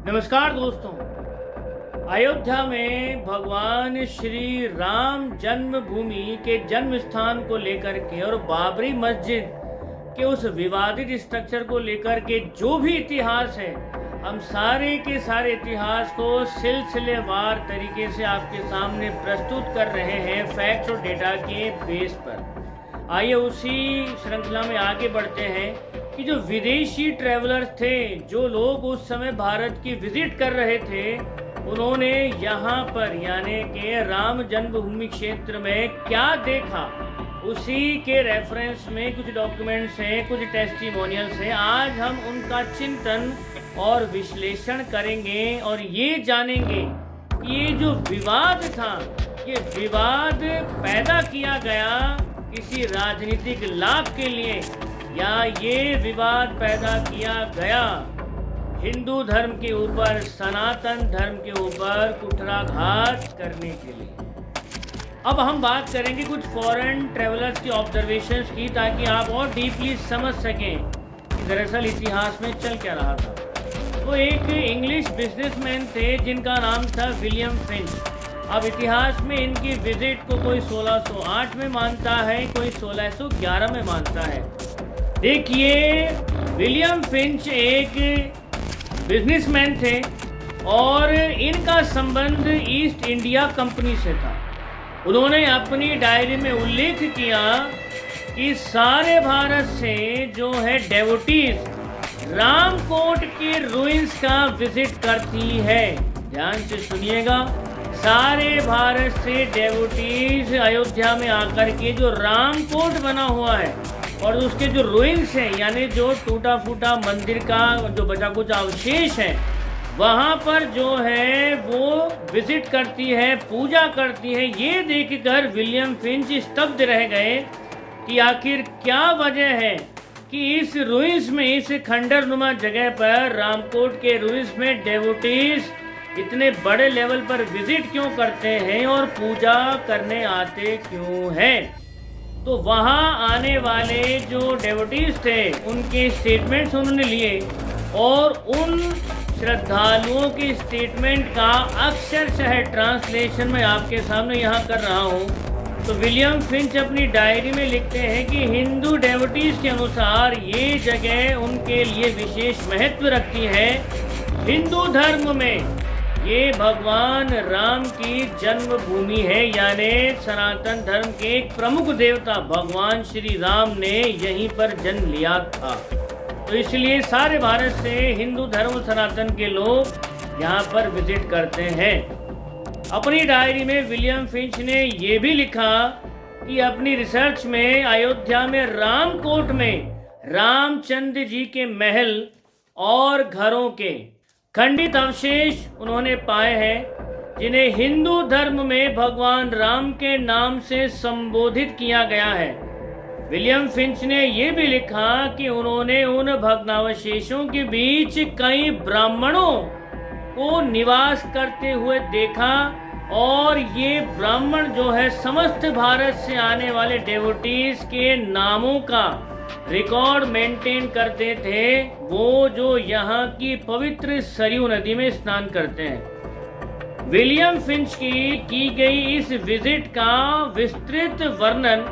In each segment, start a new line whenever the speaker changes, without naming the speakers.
नमस्कार दोस्तों। अयोध्या में भगवान श्री राम जन्मभूमि के जन्म स्थान को लेकर के और बाबरी मस्जिद के उस विवादित स्ट्रक्चर को लेकर के जो भी इतिहास है, हम सारे के सारे इतिहास को सिलसिलेवार तरीके से आपके सामने प्रस्तुत कर रहे हैं फैक्ट्स और डेटा के बेस पर। आइए उसी श्रृंखला में आगे बढ़ते हैं कि जो विदेशी ट्रैवलर्स थे, जो लोग उस समय भारत की विजिट कर रहे थे, उन्होंने यहाँ पर यानी कि राम जन्मभूमि क्षेत्र में क्या देखा, उसी के रेफरेंस में कुछ डॉक्यूमेंट्स हैं, कुछ टेस्टिमोनियल्स हैं। आज हम उनका चिंतन और विश्लेषण करेंगे और ये जानेंगे कि ये जो विवाद था, ये विवाद पैदा किया गया किसी राजनीतिक लाभ के लिए या ये विवाद पैदा किया गया हिंदू धर्म के ऊपर, सनातन धर्म के ऊपर कुठाराघात करने के लिए। अब हम बात करेंगे कुछ फॉरेन ट्रेवलर्स की ऑब्जर्वेशंस की, ताकि आप और डीपली समझ सकें कि दरअसल इतिहास में चल क्या रहा था। तो एक इंग्लिश बिजनेसमैन थे जिनका नाम था विलियम फिंच। अब इतिहास में इनकी विजिट को कोई 1608 में मानता है, कोई 1611 में मानता है। देखिए, विलियम फिंच एक बिजनेसमैन थे और इनका संबंध ईस्ट इंडिया कंपनी से था। उन्होंने अपनी डायरी में उल्लेख किया कि सारे भारत से जो है डेवोटीज रामकोट के रुइंस का विजिट करती है। ध्यान से सुनिएगा, सारे भारत से डेवोटीज अयोध्या में आकर के जो रामकोट बना हुआ है और उसके जो रुइंस हैं, यानी जो टूटा फूटा मंदिर का जो बचा कुछ अवशेष है, वहाँ पर जो है वो विजिट करती है, पूजा करती है। ये देखकर विलियम फिंच स्तब्ध रह गए कि आखिर क्या वजह है कि इस रुइंस में, इस खंडरनुमा जगह पर, रामकोट के रुइंस में डेवोटीज इतने बड़े लेवल पर विजिट क्यों करते हैं और पूजा करने आते क्यों हैं। तो वहाँ आने वाले जो डेवोटीज थे उनके स्टेटमेंट्स उन्होंने लिए और उन श्रद्धालुओं के स्टेटमेंट का अक्षरशः ट्रांसलेशन मैं आपके सामने यहाँ कर रहा हूँ। तो विलियम फिंच अपनी डायरी में लिखते हैं कि हिंदू डेवोटीज के अनुसार ये जगह उनके लिए विशेष महत्व रखती है। हिंदू धर्म में ये भगवान राम की जन्मभूमि है, यानी सनातन धर्म के एक प्रमुख देवता भगवान श्री राम ने यहीं पर जन्म लिया था। तो इसलिए सारे भारत से हिंदू धर्म सनातन के लोग यहाँ पर विजिट करते हैं। अपनी डायरी में विलियम फिंच ने ये भी लिखा कि अपनी रिसर्च में अयोध्या में रामकोट में रामचंद्र जी के महल और घरों के खंडित अवशेष उन्होंने पाए हैं, जिन्हें हिंदू धर्म में भगवान राम के नाम से संबोधित किया गया है। विलियम फिंच ने यह भी लिखा कि उन्होंने उन भग्नावशेषों के बीच कई ब्राह्मणों को निवास करते हुए देखा और ये ब्राह्मण जो है समस्त भारत से आने वाले डेवोटीज के नामों का रिकॉर्ड मेंटेन करते थे, वो जो यहाँ की पवित्र सरयू नदी में स्नान करते हैं। विलियम फिंच की गई इस विजिट का विस्तृत वर्णन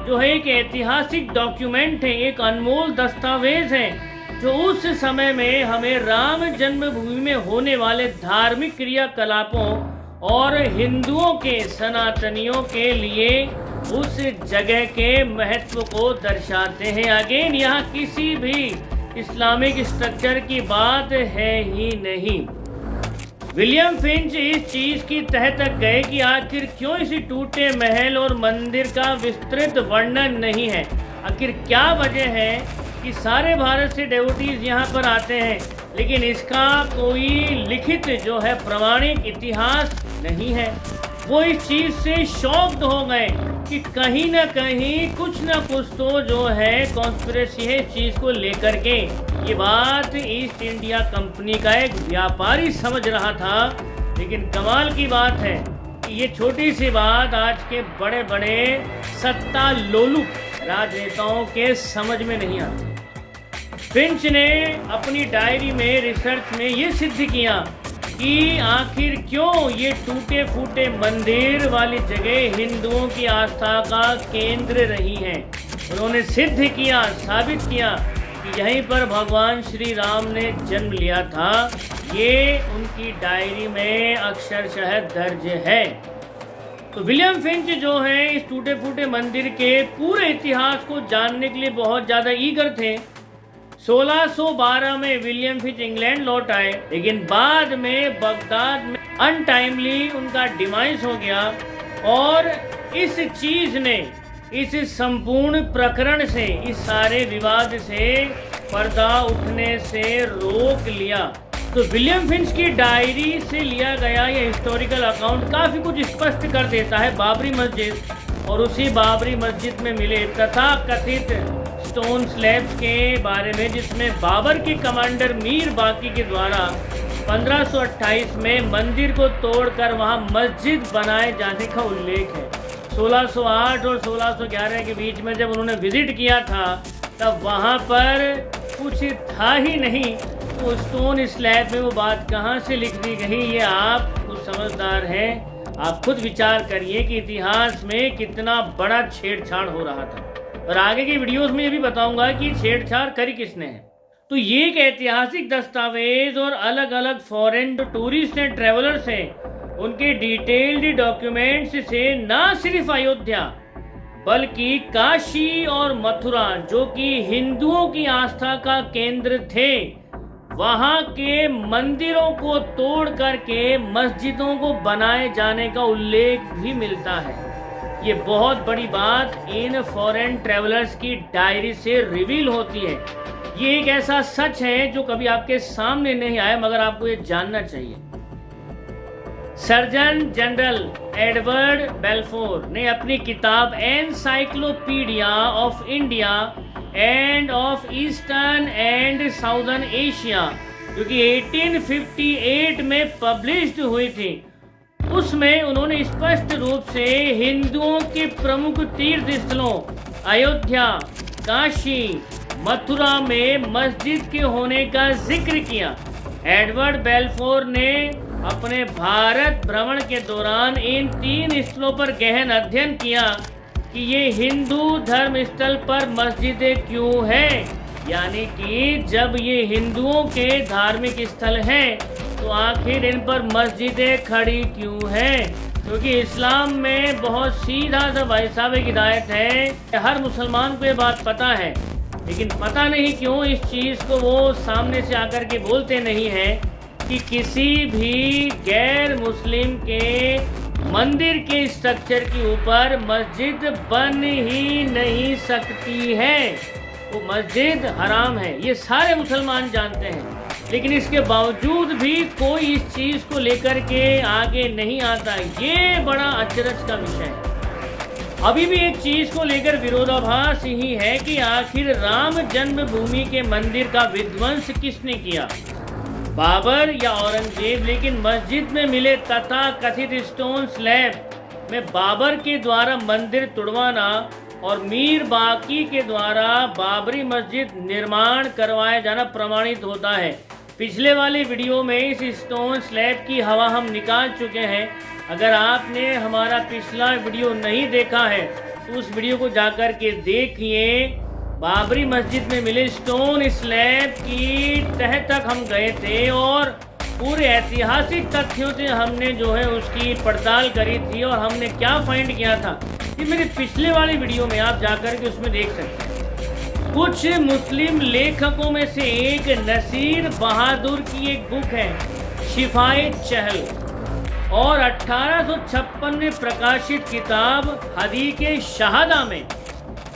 जो है एक ऐतिहासिक डॉक्यूमेंट है, एक अनमोल दस्तावेज है, जो उस समय में हमें राम जन्मभूमि में होने वाले धार्मिक क्रियाकलापों और हिंदुओं के, सनातनियों के लिए उस जगह के महत्व को दर्शाते हैं। अगेन, यहाँ किसी भी इस्लामिक स्ट्रक्चर की बात है ही नहीं। विलियम फिंच इस चीज की तह तक गए कि आखिर क्यों इस टूटे महल और मंदिर का विस्तृत वर्णन नहीं है। आखिर क्या वजह है कि सारे भारत से डेवोटीज यहाँ पर आते हैं, लेकिन इसका कोई लिखित जो है प्रमाणिक इतिहास नहीं है। वो इस चीज से शॉक्ड हो गए कि कहीं ना कहीं कुछ ना कुछ तो जो है कॉन्स्पिरेसी है इस चीज को लेकर के। ये बात ईस्ट इंडिया कंपनी का एक व्यापारी समझ रहा था, लेकिन कमाल की बात है कि ये छोटी सी बात आज के बड़े बड़े सत्ता लोलुप राजनेताओं के समझ में नहीं आती। फिंच ने अपनी डायरी में रिसर्च में ये सिद्ध किया कि आखिर क्यों ये टूटे फूटे मंदिर वाली जगह हिंदुओं की आस्था का केंद्र रही हैं। उन्होंने सिद्ध किया, साबित किया कि यहीं पर भगवान श्री राम ने जन्म लिया था। ये उनकी डायरी में अक्षरशः दर्ज है। तो विलियम फिंच जो है इस टूटे फूटे मंदिर के पूरे इतिहास को जानने के लिए बहुत ज़्यादा ईगर थे। 1612 में विलियम फिंच इंग्लैंड लौट आए, लेकिन बाद में बगदाद में अनटाइमली उनका डिमाइस हो गया और इस चीज़ ने इस संपूर्ण प्रकरण से, इस सारे विवाद से पर्दा उठने से रोक लिया। तो विलियम फिंच की डायरी से लिया गया यह हिस्टोरिकल अकाउंट काफ़ी कुछ स्पष्ट कर देता है बाबरी मस्जिद और उसी बाबरी मस्जिद में मिले तथा कथित स्टोन स्लैब्स के बारे में, जिसमें बाबर के कमांडर मीर बाकी के द्वारा 1528 में मंदिर को तोड़कर वहां मस्जिद बनाए जाने का उल्लेख है। 1608 और 1611 के बीच में जब उन्होंने विजिट किया था तब वहां पर कुछ था ही नहीं, तो स्टोन स्लैब में वो बात कहाँ से लिख दी गई, ये आप कुछ समझदार हैं, आप खुद विचार करिए कि इतिहास में कितना बड़ा छेड़छाड़ हो रहा था। और आगे की वीडियोस में ये भी बताऊंगा कि छेड़छाड़ करी किसने है। तो ये एक ऐतिहासिक दस्तावेज और अलग अलग फॉरेन टूरिस्ट एंड ट्रेवलर्स हैं, उनके डिटेल्ड डॉक्यूमेंट्स से न सिर्फ अयोध्या बल्कि काशी और मथुरा, जो कि हिंदुओं की आस्था का केंद्र थे, वहां के मंदिरों को तोड़ करके मस्जिदों को बनाए जाने का उल्लेख भी मिलता है। ये बहुत बड़ी बात इन फॉरेन ट्रेवलर्स की डायरी से रिवील होती है। ये एक ऐसा सच है जो कभी आपके सामने नहीं आया, मगर आपको ये जानना चाहिए। सर्जन जनरल एडवर्ड बेल्फोर ने अपनी किताब encyclopedia of India end of eastern and southern Asia, जो कि 1858 में पब्लिश्ड हुई थी, उसमें उन्होंने स्पष्ट रूप से हिंदुओं के प्रमुख तीर्थ स्थलों अयोध्या, काशी, मथुरा में मस्जिद के होने का जिक्र किया। एडवर्ड बेल्फोर ने अपने भारत भ्रमण के दौरान इन 3 स्थलों पर गहन अध्ययन किया कि ये हिंदू धर्म स्थल पर मस्जिदें क्यों हैं, यानी कि जब ये हिंदुओं के धार्मिक स्थल हैं तो आखिर इन पर मस्जिदें खड़ी क्यों हैं। क्योंकि इस्लाम में बहुत सीधा सा भाई साहब एक हिदायत है, हर मुसलमान को ये बात पता है, लेकिन पता नहीं क्यों इस चीज़ को वो सामने से आकर के बोलते नहीं हैं कि किसी भी गैर मुस्लिम के मंदिर के स्ट्रक्चर के ऊपर मस्जिद बन ही नहीं सकती है, वो मस्जिद हराम है। ये सारे मुसलमान जानते हैं, लेकिन इसके बावजूद भी कोई इस चीज़ को लेकर के आगे नहीं आता। ये बड़ा अचरज का विषय है। अभी भी एक चीज़ को लेकर विरोधाभास ही है कि आखिर राम जन्मभूमि के मंदिर का विध्वंस किसने किया, बाबर या औरंगजेब। लेकिन मस्जिद में मिले तथा कथित स्टोन स्लैब में बाबर के द्वारा मंदिर तुड़वाना और मीर बाकी के द्वारा बाबरी मस्जिद निर्माण करवाया जाना प्रमाणित होता है। पिछले वाले वीडियो में इस स्टोन स्लैब की हवा हम निकाल चुके हैं। अगर आपने हमारा पिछला वीडियो नहीं देखा है तो उस वीडियो को जाकर के देखिए। बाबरी मस्जिद में मिले स्टोन स्लैब की तह तक हम गए थे और पूरे ऐतिहासिक तथ्यों से हमने जो है उसकी पड़ताल करी थी और हमने क्या फाइंड किया था, ये मेरे पिछले वाली वीडियो में आप जाकर के उसमें देख सकते हैं। कुछ मुस्लिम लेखकों में से एक नसीर बहादुर की एक बुक है शिफाए चहल, और 1856 में प्रकाशित किताब हदीक़े शहादा में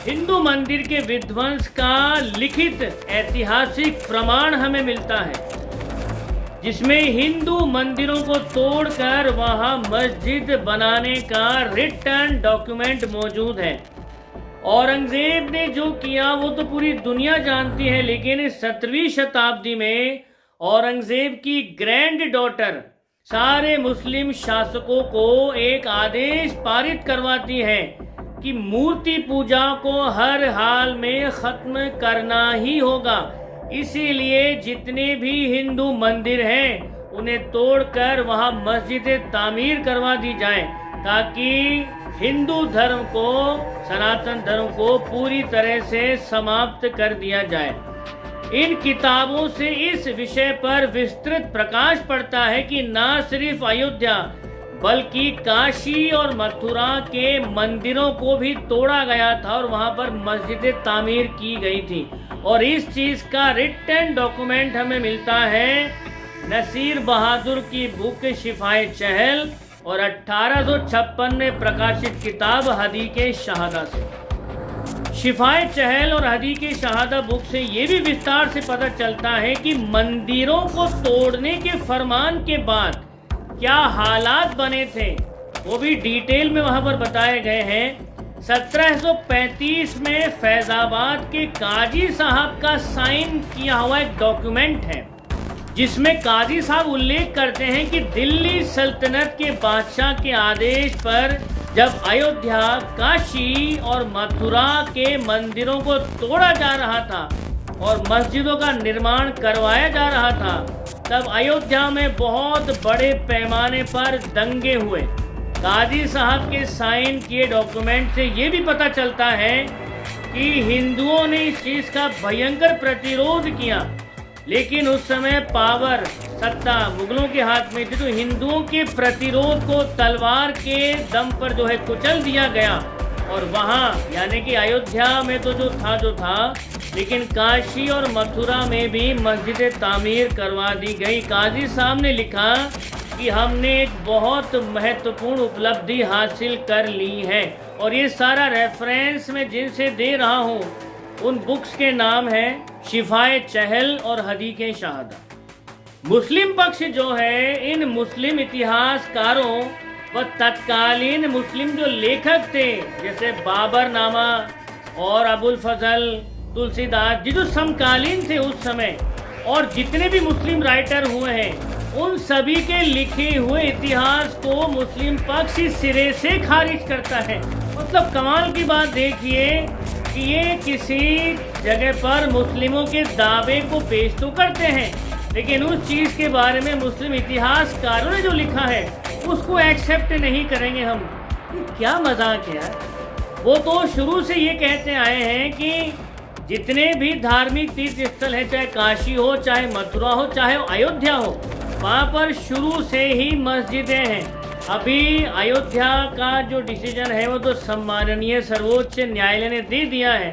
हिंदू मंदिर के विध्वंस का लिखित ऐतिहासिक प्रमाण हमें मिलता है, जिसमें हिंदू मंदिरों को तोड़कर वहां मस्जिद बनाने का रिटर्न डॉक्यूमेंट मौजूद है। औरंगजेब ने जो किया वो तो पूरी दुनिया जानती है, लेकिन 17वीं शताब्दी में औरंगजेब की ग्रैंड डॉटर सारे मुस्लिम शासकों को एक आदेश पारित करवाती है कि मूर्ति पूजा को हर हाल में खत्म करना ही होगा। इसीलिए जितने भी हिंदू मंदिर हैं उन्हें तोड़कर वहां मस्जिदें तामीर करवा दी जाए, ताकि हिंदू धर्म को, सनातन धर्म को पूरी तरह से समाप्त कर दिया जाए। इन किताबों से इस विषय पर विस्तृत प्रकाश पड़ता है कि न सिर्फ अयोध्या बल्कि काशी और मथुरा के मंदिरों को भी तोड़ा गया था और वहां पर मस्जिदें तामीर की गई थी। और इस चीज का रिटन डॉक्यूमेंट हमें मिलता है नसीर बहादुर की बुक शिफाए चहल और 1856 में प्रकाशित किताब हदीक़े शहादा से। शिफाए चहल और हदीक़े शहादा बुक से ये भी विस्तार से पता चलता है कि मंदिरों को तोड़ने के फरमान के बाद क्या हालात बने थे, वो भी डिटेल में वहां पर बताए गए हैं। 1735 में फैजाबाद के काजी साहब का साइन किया हुआ एक डॉक्यूमेंट है, जिसमें काजी साहब उल्लेख करते हैं कि दिल्ली सल्तनत के बादशाह के आदेश पर जब अयोध्या, काशी और मथुरा के मंदिरों को तोड़ा जा रहा था और मस्जिदों का निर्माण करवाया जा रहा था, तब अयोध्या में बहुत बड़े पैमाने पर दंगे हुए। काजी साहब के साइन किए डॉक्यूमेंट से ये भी पता चलता है कि हिंदुओं ने इस चीज का भयंकर प्रतिरोध किया, लेकिन उस समय पावर, सत्ता मुगलों के हाथ में थी, तो हिंदुओं के प्रतिरोध को तलवार के दम पर जो है कुचल दिया गया। और वहाँ यानी कि अयोध्या में तो जो था, लेकिन काशी और मथुरा में भी मस्जिदें तामीर करवा दी गई। काजी साहब ने लिखा कि हमने एक बहुत महत्वपूर्ण उपलब्धि हासिल कर ली है, और ये सारा रेफरेंस मैं जिनसे दे रहा हूँ उन बुक्स के नाम है शिफाए चहल और हदीक़े शहादा। मुस्लिम पक्ष जो है, इन मुस्लिम इतिहासकारों व तत्कालीन मुस्लिम जो लेखक थे, जैसे बाबर नामा और अबुल फजल, तुलसीदास जी, जो समकालीन थे उस समय, और जितने भी मुस्लिम राइटर हुए हैं, उन सभी के लिखे हुए इतिहास को मुस्लिम पक्ष सिरे से खारिज करता है। मतलब कमाल की बात देखिए कि ये किसी जगह पर मुस्लिमों के दावे को पेश तो करते हैं, लेकिन उस चीज़ के बारे में मुस्लिम इतिहासकारों ने जो लिखा है उसको एक्सेप्ट नहीं करेंगे हम। क्या मजाक है यार। वो तो शुरू से ये कहते आए हैं कि जितने भी धार्मिक तीर्थ स्थल है, चाहे काशी हो, चाहे मथुरा हो, चाहे अयोध्या हो, वहाँ पर शुरू से ही मस्जिदें हैं। अभी अयोध्या का जो डिसीजन है वो तो सम्माननीय सर्वोच्च न्यायालय ने दे दिया है,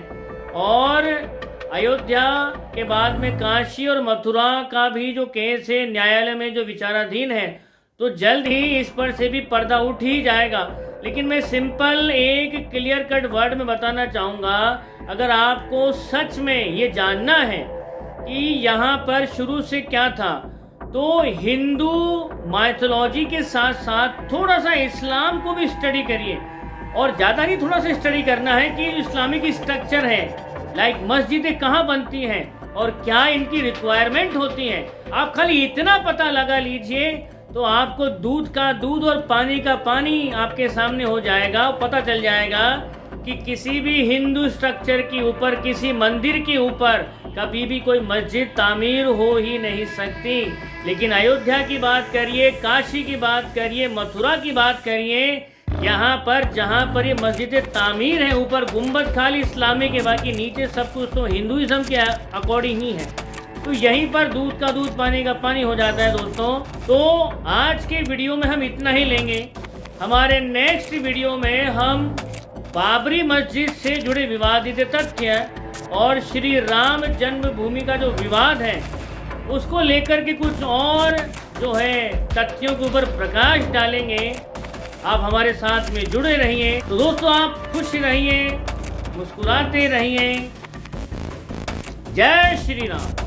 और अयोध्या के बाद में काशी और मथुरा का भी जो केस है न्यायालय में जो विचाराधीन है, तो जल्द ही इस पर से भी पर्दा उठ ही जाएगा। लेकिन मैं सिंपल एक क्लियर कट वर्ड में बताना चाहूँगा, अगर आपको सच में ये जानना है कि यहाँ पर शुरू से क्या था, तो हिंदू माइथोलॉजी के साथ साथ थोड़ा सा इस्लाम को भी स्टडी करिए, और ज़्यादा नहीं, थोड़ा सा स्टडी करना है कि इस्लामिक स्ट्रक्चर है, लाइक मस्जिदें कहाँ बनती हैं और क्या इनकी रिक्वायरमेंट होती हैं। आप खाली इतना पता लगा लीजिए तो आपको दूध का दूध और पानी का पानी आपके सामने हो जाएगा। पता चल जाएगा कि किसी भी हिंदू स्ट्रक्चर के ऊपर, किसी मंदिर के ऊपर कभी भी कोई मस्जिद तामीर हो ही नहीं सकती। लेकिन अयोध्या की बात करिए, काशी की बात करिए, मथुरा की बात करिए, यहाँ पर जहाँ पर ये मस्जिदें तामीर हैं, ऊपर गुम्बद खाली इस्लामिक है, बाकी नीचे सब कुछ तो हिंदुइज्म के अकॉर्डिंग ही है। तो यहीं पर दूध का दूध पानी का पानी हो जाता है दोस्तों। तो आज के वीडियो में हम इतना ही लेंगे। हमारे नेक्स्ट वीडियो में हम बाबरी मस्जिद से जुड़े विवादित तथ्य और श्री राम जन्मभूमि का जो विवाद है उसको लेकर के कुछ और जो है तथ्यों के ऊपर प्रकाश डालेंगे। आप हमारे साथ में जुड़े रहिए। तो दोस्तों, आप खुश रहिए, मुस्कुराते रहिए। जय श्री राम।